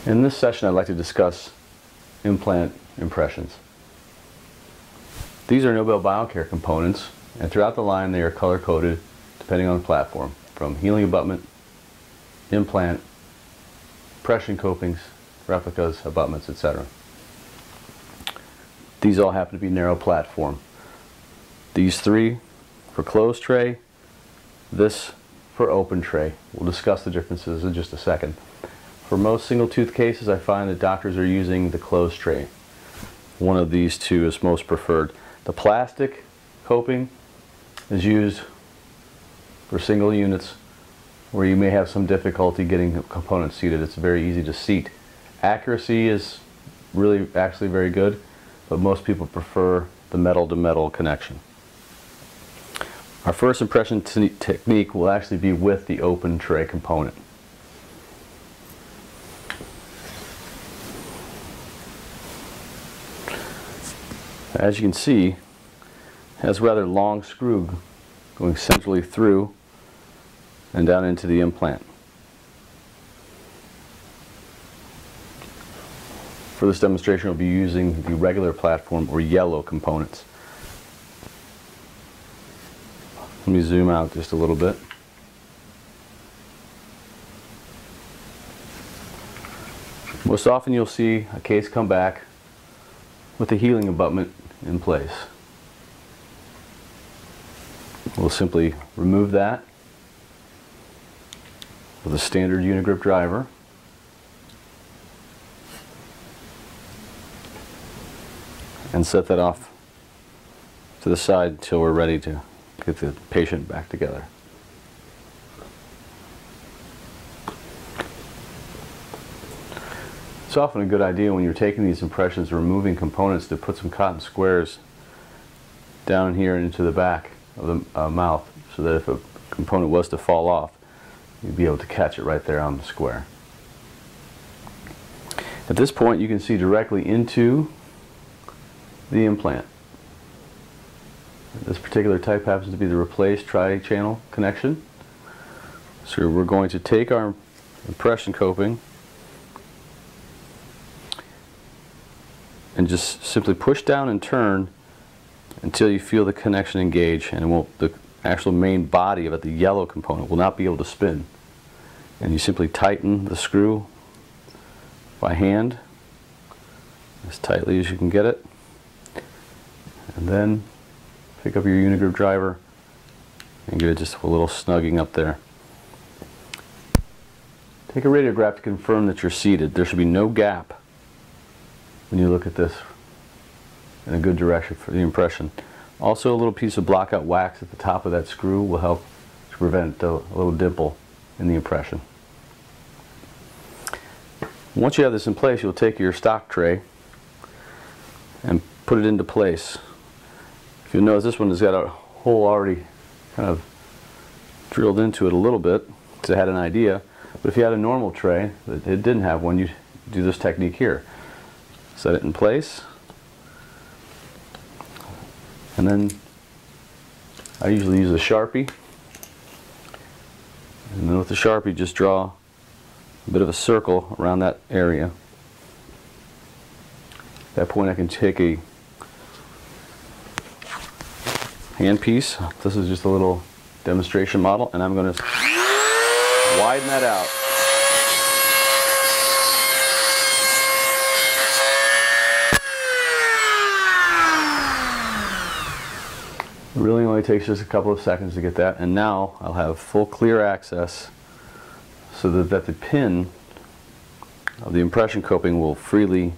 In this session, I'd like to discuss implant impressions. These are Nobel Biocare components, and throughout the line they are color-coded depending on the platform, from healing abutment, implant, impression copings, replicas, abutments, etc. These all happen to be narrow platform. These three for closed tray, this for open tray. We'll discuss the differences in just a second. For most single tooth cases, I find that doctors are using the closed tray. One of these two is most preferred. The plastic coping is used for single units where you may have some difficulty getting components seated. It's very easy to seat. Accuracy is really actually very good, but most people prefer the metal-to-metal connection. Our first impression technique will actually be with the open tray component. As you can see, it has a rather long screw going centrally through and down into the implant. For this demonstration, we'll be using the regular platform or yellow components. Let me zoom out just a little bit. Most often you'll see a case come back with the healing abutment in place. We'll simply remove that with a standard unigrip driver. And set that off to the side until we're ready to get the patient back together. It's often a good idea when you're taking these impressions, removing components, to put some cotton squares down here and into the back of the mouth, so that if a component was to fall off, you'd be able to catch it right there on the square. At this point, you can see directly into the implant. This particular type happens to be the replace tri-channel connection. So we're going to take our impression coping and just simply push down and turn until you feel the connection engage, and the actual main body of it, the yellow component, will not be able to spin. And you simply tighten the screw by hand as tightly as you can get it, and then pick up your unigrip driver and get it just a little snugging up there. Take a radiograph to confirm that you're seated. There should be no gap when you look at this in a good direction for the impression. Also, a little piece of blockout wax at the top of that screw will help to prevent a little dimple in the impression. Once you have this in place, you'll take your stock tray and put it into place. If you'll notice, this one has got a hole already kind of drilled into it a little bit, because it had an idea. But if you had a normal tray that it didn't have one, you do this technique here. Set it in place, and then I usually use a Sharpie, and then with the Sharpie just draw a bit of a circle around that area. At that point I can take a handpiece. This is just a little demonstration model, and I'm going to widen that out. It really only takes just a couple of seconds to get that, and now I'll have full clear access so that the pin of the impression coping will freely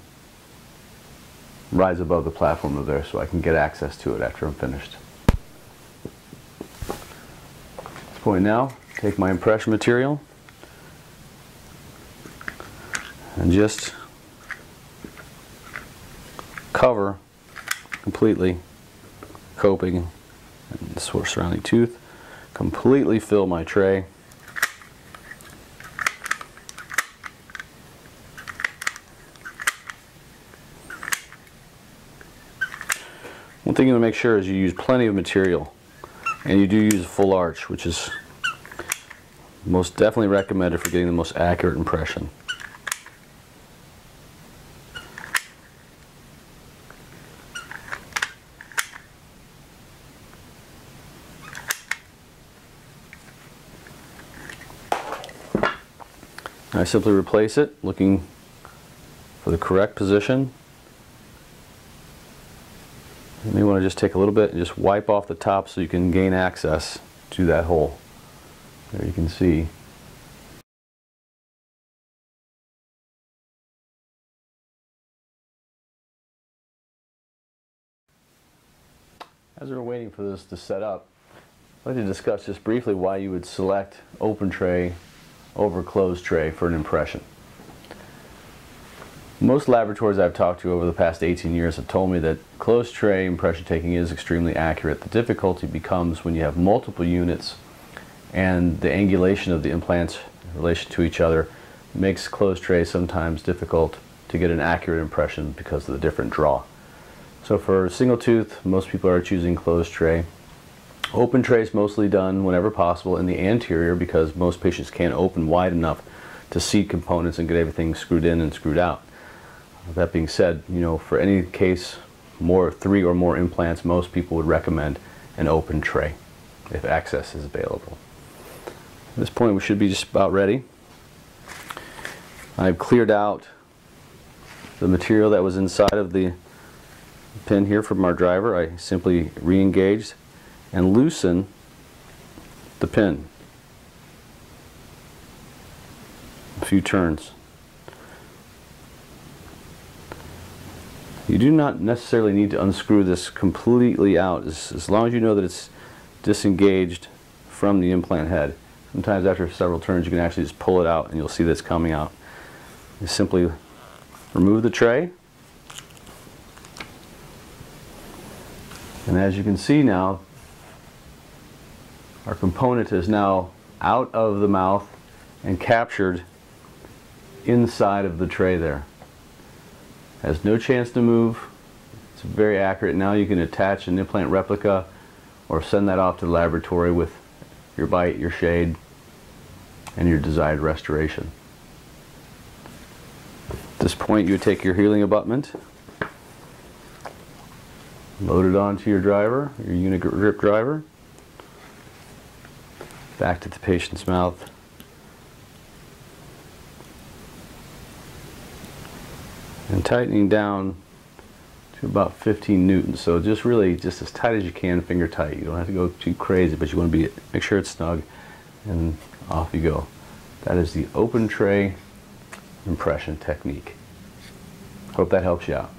rise above the platform of there, so I can get access to it after I'm finished. At this point now, take my impression material and just cover completely coping and the surrounding tooth, completely fill my tray. One thing you want to make sure is you use plenty of material, and you do use a full arch, which is most definitely recommended for getting the most accurate impression. I simply replace it, looking for the correct position. You may want to just take a little bit and just wipe off the top so you can gain access to that hole. There you can see. As we're waiting for this to set up, I'd like to discuss just briefly why you would select open tray over closed tray for an impression. Most laboratories I've talked to over the past 18 years have told me that closed tray impression taking is extremely accurate. The difficulty becomes when you have multiple units and the angulation of the implants in relation to each other makes closed tray sometimes difficult to get an accurate impression because of the different draw. So for single tooth, most people are choosing closed tray. Open tray is mostly done whenever possible in the anterior because most patients can't open wide enough to seat components and get everything screwed in and screwed out. That being said, for any case, 3 or more implants, most people would recommend an open tray if access is available. At this point, we should be just about ready. I've cleared out the material that was inside of the pin here from our driver. I simply re-engaged and loosen the pin. A few turns. You do not necessarily need to unscrew this completely out as long as you know that it's disengaged from the implant head. Sometimes after several turns you can actually just pull it out and you'll see that it's coming out. You simply remove the tray, and as you can see now, our component is now out of the mouth and captured inside of the tray there. Has no chance to move. It's very accurate. Now you can attach an implant replica or send that off to the laboratory with your bite, your shade, and your desired restoration. At this point, you would take your healing abutment, load it onto your driver, your unit grip driver, back to the patient's mouth. And tightening down to about 15 newtons. So just really just as tight as you can, finger tight. You don't have to go too crazy, but you want to make sure it's snug, and off you go. That is the open tray impression technique. Hope that helps you out.